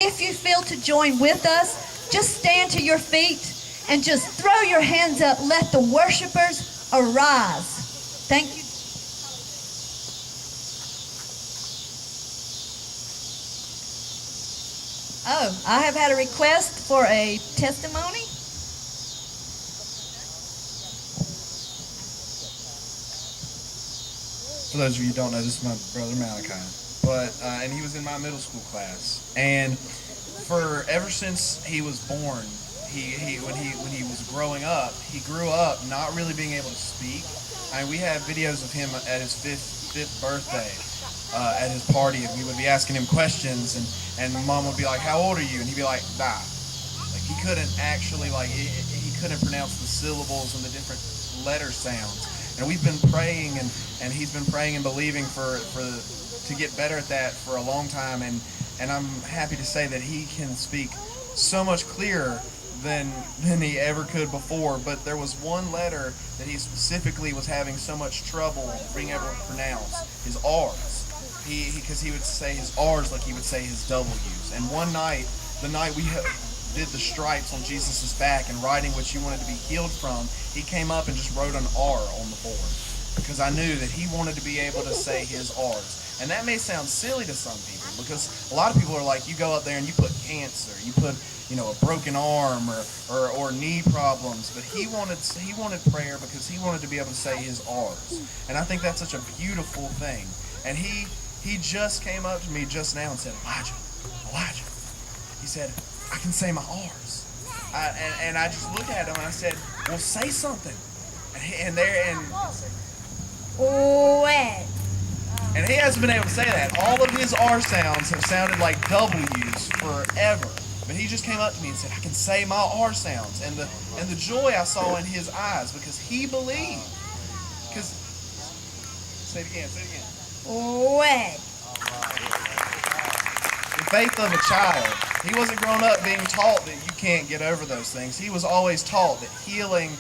If you feel to join with us, just stand to your feet and just throw your hands up. Let the worshipers arise. Thank you. Oh, I have had a request for a testimony. For those of you who don't know, this is my brother Malachi. And he was in my middle school class. And for ever since he was born, when he was growing up, he grew up not really being able to speak. I mean, we have videos of him at his fifth birthday at his party, and we would be asking him questions, and mom would be like, "How old are you?" And he'd be like, "Nah." Like he couldn't actually he couldn't pronounce the syllables and the different letter sounds. And we've been praying, and he's been praying and believing to get better at that for a long time. And I'm happy to say that he can speak so much clearer than he ever could before. But there was one letter that he specifically was having so much trouble being able to pronounce, his R's. Because he would say his R's like he would say his W's. And one night, the night we did the stripes on Jesus' back and writing what you wanted to be healed from, he came up and just wrote an R on the board, because I knew that he wanted to be able to say his R's. And that may sound silly to some people, because a lot of people are like, you go up there and you put cancer, you put a broken arm or knee problems, but he wanted prayer because he wanted to be able to say his R's. And I think that's such a beautiful thing. And he just came up to me just now and said, Elijah, he said, I can say my R's. And I just looked at him and I said, well, say something. And he hasn't been able to say that. All of his R sounds have sounded like W's forever. But he just came up to me and said, I can say my R sounds. And the joy I saw in his eyes, because he believed. Say it again. The faith of a child. He wasn't grown up being taught that you can't get over those things. He was always taught that healing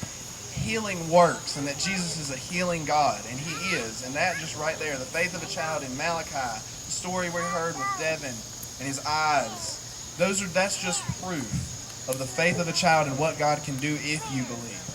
works and that Jesus is a healing God, and he is. And that just right there, the faith of a child in Malachi, the story we heard with Devin and his eyes, that's just proof of the faith of a child and what God can do if you believe.